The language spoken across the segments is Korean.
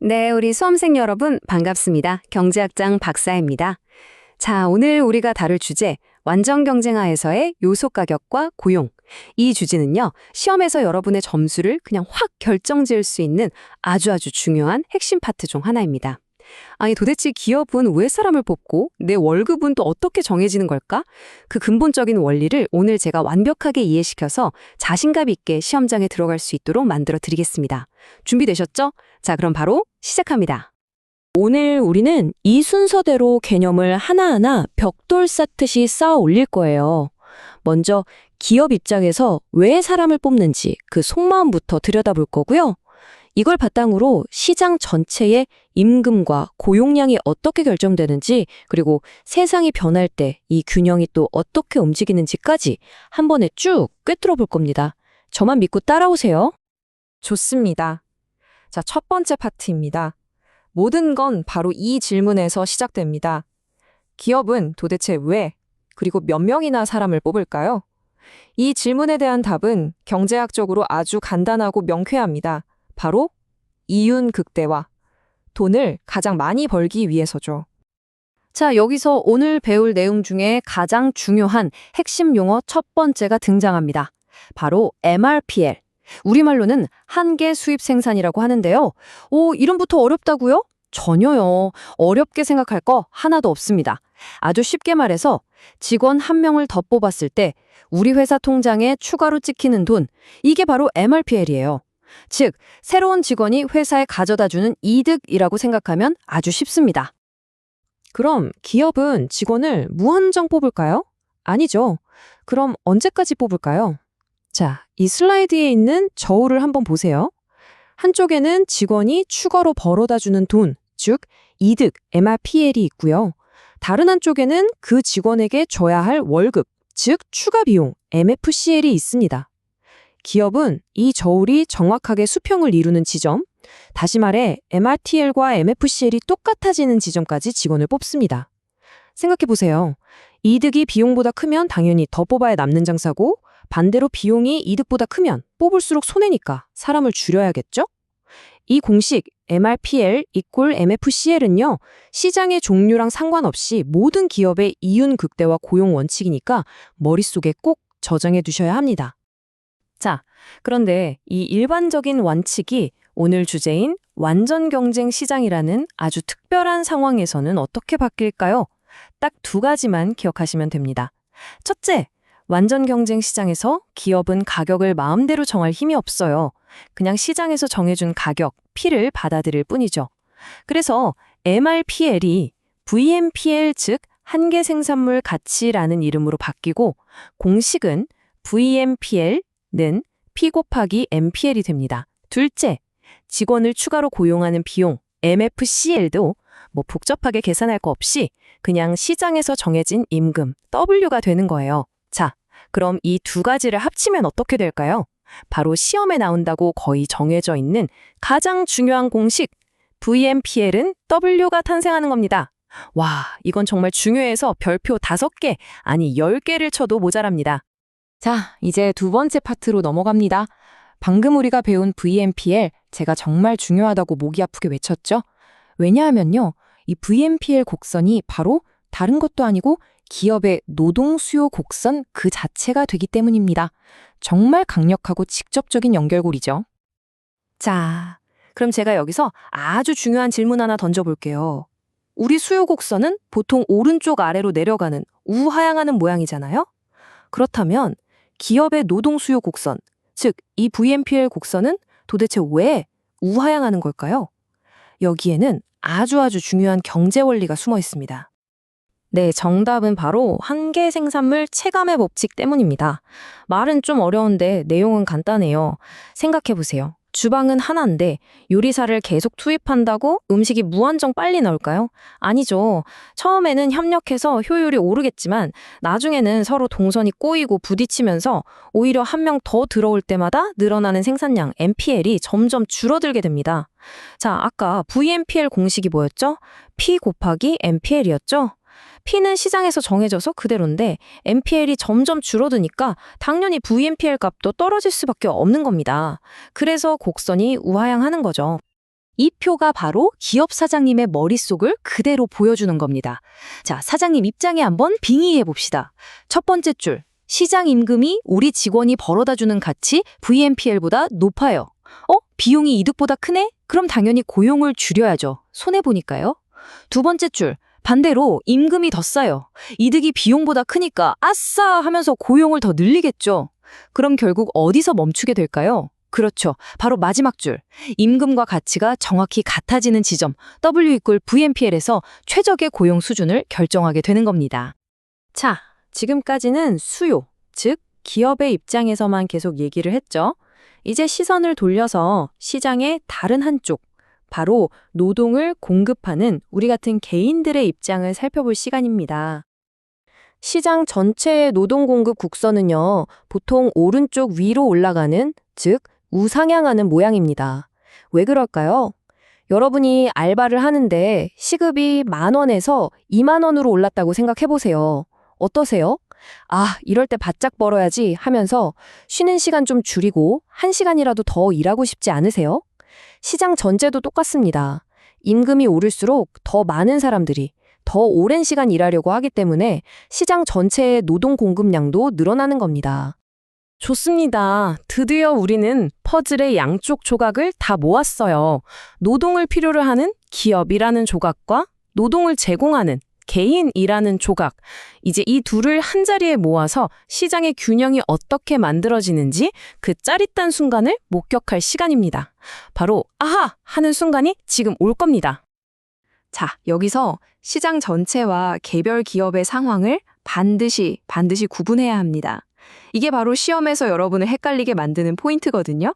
네, 우리 수험생 여러분 반갑습니다. 경제학장 박사입니다. 자, 오늘 우리가 다룰 주제, 완전 경쟁하에서의 요소 가격과 고용. 이 주제는요, 시험에서 여러분의 점수를 그냥 확 결정지을 수 있는 아주 중요한 핵심 파트 중 하나입니다. 아니, 도대체 기업은 왜 사람을 뽑고 내 월급은 또 어떻게 정해지는 걸까? 그 근본적인 원리를 오늘 제가 완벽하게 이해시켜서 자신감 있게 시험장에 들어갈 수 있도록 만들어 드리겠습니다. 준비되셨죠? 자, 그럼 바로 시작합니다. 오늘 우리는 이 순서대로 개념을 하나하나 벽돌 쌓듯이 쌓아 올릴 거예요. 먼저 기업 입장에서 왜 사람을 뽑는지 그 속마음부터 들여다볼 거고요. 이걸 바탕으로 시장 전체의 임금과 고용량이 어떻게 결정되는지, 그리고 세상이 변할 때 이 균형이 또 어떻게 움직이는지까지 한 번에 쭉 꿰뚫어 볼 겁니다. 저만 믿고 따라오세요. 좋습니다. 자, 첫 번째 파트입니다. 모든 건 바로 이 질문에서 시작됩니다. 기업은 도대체 왜, 그리고 몇 명이나 사람을 뽑을까요? 이 질문에 대한 답은 경제학적으로 아주 간단하고 명쾌합니다. 바로 이윤 극대화. 돈을 가장 많이 벌기 위해서죠. 자, 여기서 오늘 배울 내용 중에 가장 중요한 핵심 용어 첫 번째가 등장합니다. 바로 MRPL. 우리말로는 한계 수입 생산이라고 하는데요. 오, 이름부터 어렵다고요? 전혀요. 어렵게 생각할 거 하나도 없습니다. 아주 쉽게 말해서 직원 한 명을 더 뽑았을 때 우리 회사 통장에 추가로 찍히는 돈, 이게 바로 MRPL이에요. 즉, 새로운 직원이 회사에 가져다주는 이득이라고 생각하면 아주 쉽습니다. 그럼 기업은 직원을 무한정 뽑을까요? 아니죠. 그럼 언제까지 뽑을까요? 자, 이 슬라이드에 있는 저울을 한번 보세요. 한쪽에는 직원이 추가로 벌어다주는 돈, 즉 이득, MRPL이 있고요. 다른 한쪽에는 그 직원에게 줘야 할 월급, 즉 추가 비용, MFCL이 있습니다. 기업은 이 저울이 정확하게 수평을 이루는 지점, 다시 말해 MRTL과 MFCL이 똑같아지는 지점까지 직원을 뽑습니다. 생각해보세요. 이득이 비용보다 크면 당연히 더 뽑아야 남는 장사고, 반대로 비용이 이득보다 크면 뽑을수록 손해니까 사람을 줄여야겠죠? 이 공식 MRPL = MFCL은요, 시장의 종류랑 상관없이 모든 기업의 이윤 극대화 고용 원칙이니까 머릿속에 꼭 저장해 두셔야 합니다. 자, 그런데 이 일반적인 원칙이 오늘 주제인 완전 경쟁 시장이라는 아주 특별한 상황에서는 어떻게 바뀔까요? 딱 두 가지만 기억하시면 됩니다. 첫째, 완전 경쟁 시장에서 기업은 가격을 마음대로 정할 힘이 없어요. 그냥 시장에서 정해준 가격, P를 받아들일 뿐이죠. 그래서 MRPL이 VMPL, 즉 한계 생산물 가치라는 이름으로 바뀌고, 공식은 VMPL는 P 곱하기 MPL이 됩니다. 둘째, 직원을 추가로 고용하는 비용, MFCL도 뭐 복잡하게 계산할 거 없이 그냥 시장에서 정해진 임금, W가 되는 거예요. 자, 그럼 이 두 가지를 합치면 어떻게 될까요? 바로 시험에 나온다고 거의 정해져 있는 가장 중요한 공식, VMPL은 W가 탄생하는 겁니다. 와, 이건 정말 중요해서 별표 5개, 아니 10개를 쳐도 모자랍니다. 자, 이제 두 번째 파트로 넘어갑니다. 방금 우리가 배운 VMPL, 제가 정말 중요하다고 목이 아프게 외쳤죠? 왜냐하면요, 이 VMPL 곡선이 바로 다른 것도 아니고 기업의 노동 수요 곡선 그 자체가 되기 때문입니다. 정말 강력하고 직접적인 연결고리죠. 자, 그럼 제가 여기서 아주 중요한 질문 하나 던져볼게요. 우리 수요 곡선은 보통 오른쪽 아래로 내려가는 우하향하는 모양이잖아요? 그렇다면 기업의 노동 수요 곡선, 즉 이 VMPL 곡선은 도대체 왜 우하향하는 걸까요? 여기에는 아주 중요한 경제 원리가 숨어 있습니다. 네, 정답은 바로 한계 생산물 체감의 법칙 때문입니다. 말은 좀 어려운데 내용은 간단해요. 생각해보세요. 주방은 하나인데 요리사를 계속 투입한다고 음식이 무한정 빨리 나올까요? 아니죠. 처음에는 협력해서 효율이 오르겠지만 나중에는 서로 동선이 꼬이고 부딪히면서 오히려 한 명 더 들어올 때마다 늘어나는 생산량 MPL이 점점 줄어들게 됩니다. 자, 아까 VMPL 공식이 뭐였죠? P 곱하기 MPL이었죠? P는 시장에서 정해져서 그대로인데 MPL이 점점 줄어드니까 당연히 VMPL 값도 떨어질 수밖에 없는 겁니다. 그래서 곡선이 우하향하는 거죠. 이 표가 바로 기업 사장님의 머릿속을 그대로 보여주는 겁니다. 자, 사장님 입장에 한번 빙의해 봅시다. 첫 번째 줄, 시장 임금이 우리 직원이 벌어다 주는 가치 VMPL보다 높아요. 비용이 이득보다 크네? 그럼 당연히 고용을 줄여야죠. 손해보니까요. 두 번째 줄, 반대로 임금이 더 싸요. 이득이 비용보다 크니까 아싸 하면서 고용을 더 늘리겠죠. 그럼 결국 어디서 멈추게 될까요? 그렇죠. 바로 마지막 줄. 임금과 가치가 정확히 같아지는 지점 W = VMPL에서 최적의 고용 수준을 결정하게 되는 겁니다. 자, 지금까지는 수요, 즉 기업의 입장에서만 계속 얘기를 했죠. 이제 시선을 돌려서 시장의 다른 한쪽, 바로 노동을 공급하는 우리 같은 개인들의 입장을 살펴볼 시간입니다. 시장 전체의 노동 공급 곡선은요, 보통 오른쪽 위로 올라가는, 즉 우상향하는 모양입니다. 왜 그럴까요? 여러분이 알바를 하는데 시급이 10,000원에서 20,000원으로 올랐다고 생각해보세요. 어떠세요? 아, 이럴 때 바짝 벌어야지 하면서 쉬는 시간 좀 줄이고 1시간이라도 더 일하고 싶지 않으세요? 시장 전체도 똑같습니다. 임금이 오를수록 더 많은 사람들이 더 오랜 시간 일하려고 하기 때문에 시장 전체의 노동 공급량도 늘어나는 겁니다. 좋습니다. 드디어 우리는 퍼즐의 양쪽 조각을 다 모았어요. 노동을 필요로 하는 기업이라는 조각과 노동을 제공하는 개인이라는 조각. 이제 이 둘을 한자리에 모아서 시장의 균형이 어떻게 만들어지는지 그 짜릿한 순간을 목격할 시간입니다. 바로 아하! 하는 순간이 지금 올 겁니다. 자, 여기서 시장 전체와 개별 기업의 상황을 반드시 구분해야 합니다. 이게 바로 시험에서 여러분을 헷갈리게 만드는 포인트거든요.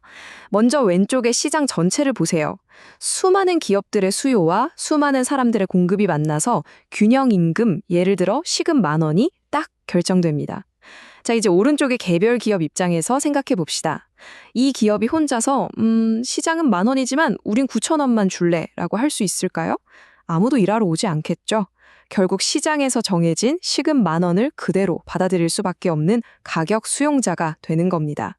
먼저 왼쪽의 시장 전체를 보세요. 수많은 기업들의 수요와 수많은 사람들의 공급이 만나서 균형 임금, 예를 들어 시급 10,000원이 딱 결정됩니다. 자, 이제 오른쪽의 개별 기업 입장에서 생각해 봅시다. 이 기업이 혼자서 시장은 10,000원이지만 우린 9,000원만 줄래 라고 할 수 있을까요? 아무도 일하러 오지 않겠죠. 결국 시장에서 정해진 시급 10,000원을 그대로 받아들일 수밖에 없는 가격 수용자가 되는 겁니다.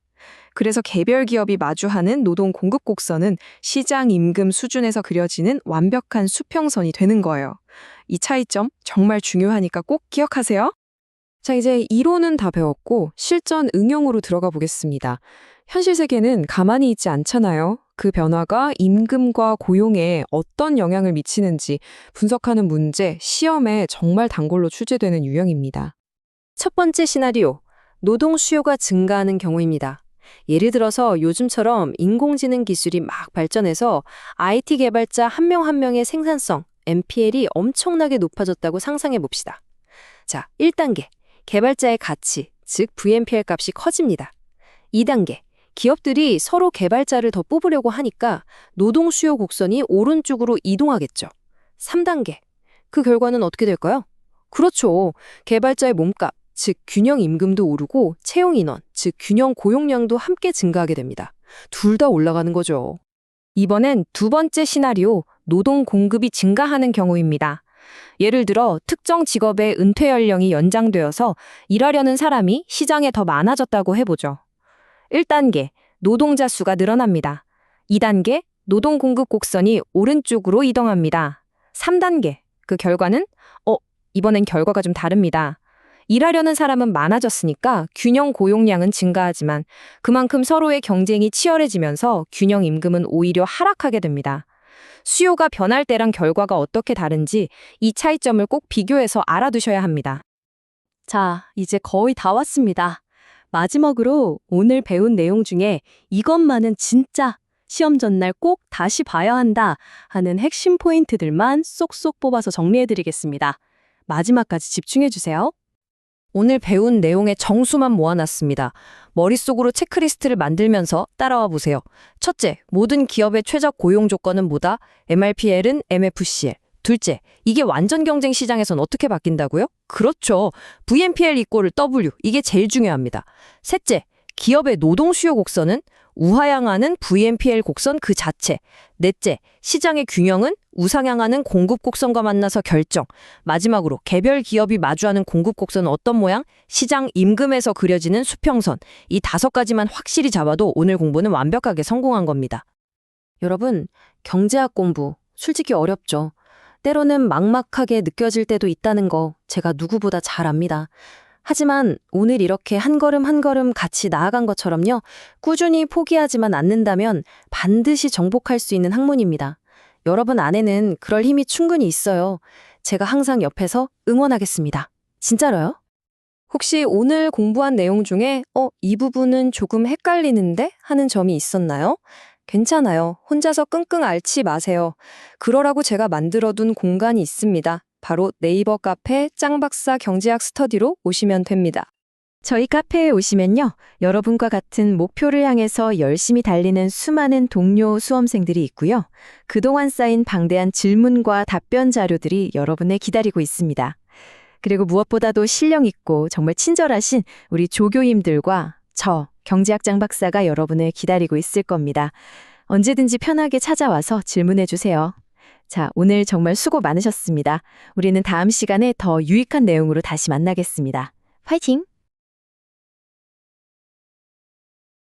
그래서 개별 기업이 마주하는 노동 공급 곡선은 시장 임금 수준에서 그려지는 완벽한 수평선이 되는 거예요. 이 차이점 정말 중요하니까 꼭 기억하세요. 자, 이제 이론은 다 배웠고 실전 응용으로 들어가 보겠습니다. 현실 세계는 가만히 있지 않잖아요. 그 변화가 임금과 고용에 어떤 영향을 미치는지 분석하는 문제, 시험에 정말 단골로 출제되는 유형입니다. 첫 번째 시나리오, 노동 수요가 증가하는 경우입니다. 예를 들어서 요즘처럼 인공지능 기술이 막 발전해서 IT 개발자 한 명 한 명의 생산성, MPL이 엄청나게 높아졌다고 상상해 봅시다. 자, 1단계, 개발자의 가치, 즉 VMPL 값이 커집니다. 2단계, 기업들이 서로 개발자를 더 뽑으려고 하니까 노동 수요 곡선이 오른쪽으로 이동하겠죠. 3단계. 그 결과는 어떻게 될까요? 그렇죠. 개발자의 몸값, 즉 균형 임금도 오르고 채용 인원, 즉 균형 고용량도 함께 증가하게 됩니다. 둘 다 올라가는 거죠. 이번엔 두 번째 시나리오, 노동 공급이 증가하는 경우입니다. 예를 들어 특정 직업의 은퇴 연령이 연장되어서 일하려는 사람이 시장에 더 많아졌다고 해보죠. 1단계, 노동자 수가 늘어납니다. 2단계, 노동 공급 곡선이 오른쪽으로 이동합니다. 3단계, 그 결과는? 이번엔 결과가 좀 다릅니다. 일하려는 사람은 많아졌으니까 균형 고용량은 증가하지만 그만큼 서로의 경쟁이 치열해지면서 균형 임금은 오히려 하락하게 됩니다. 수요가 변할 때랑 결과가 어떻게 다른지 이 차이점을 꼭 비교해서 알아두셔야 합니다. 자, 이제 거의 다 왔습니다. 마지막으로 오늘 배운 내용 중에 이것만은 진짜 시험 전날 꼭 다시 봐야 한다 하는 핵심 포인트들만 쏙쏙 뽑아서 정리해드리겠습니다. 마지막까지 집중해주세요. 오늘 배운 내용의 정수만 모아놨습니다. 머릿속으로 체크리스트를 만들면서 따라와 보세요. 첫째, 모든 기업의 최적 고용 조건은 뭐다? MRPL은 MFCL. 둘째, 이게 완전 경쟁 시장에선 어떻게 바뀐다고요? 그렇죠. VMPL = W. 이게 제일 중요합니다. 셋째, 기업의 노동 수요 곡선은 우하향하는 VMPL 곡선 그 자체. 넷째, 시장의 균형은 우상향하는 공급 곡선과 만나서 결정. 마지막으로 개별 기업이 마주하는 공급 곡선은 어떤 모양? 시장 임금에서 그려지는 수평선. 이 5가지만 확실히 잡아도 오늘 공부는 완벽하게 성공한 겁니다. 여러분, 경제학 공부, 솔직히 어렵죠. 때로는 막막하게 느껴질 때도 있다는 거 제가 누구보다 잘 압니다. 하지만 오늘 이렇게 한 걸음 한 걸음 같이 나아간 것처럼요. 꾸준히 포기하지만 않는다면 반드시 정복할 수 있는 학문입니다. 여러분 안에는 그럴 힘이 충분히 있어요. 제가 항상 옆에서 응원하겠습니다. 진짜로요? 혹시 오늘 공부한 내용 중에 이 부분은 조금 헷갈리는데 하는 점이 있었나요? 괜찮아요. 혼자서 끙끙 앓지 마세요. 그러라고 제가 만들어둔 공간이 있습니다. 바로 네이버 카페 짱박사 경제학 스터디로 오시면 됩니다. 저희 카페에 오시면요. 여러분과 같은 목표를 향해서 열심히 달리는 수많은 동료 수험생들이 있고요. 그동안 쌓인 방대한 질문과 답변 자료들이 여러분을 기다리고 있습니다. 그리고 무엇보다도 실력 있고 정말 친절하신 우리 조교님들과 저 경제학 장 박사가 여러분을 기다리고 있을 겁니다. 언제든지 편하게 찾아와서 질문해 주세요. 자, 오늘 정말 수고 많으셨습니다. 우리는 다음 시간에 더 유익한 내용으로 다시 만나겠습니다. 파이팅!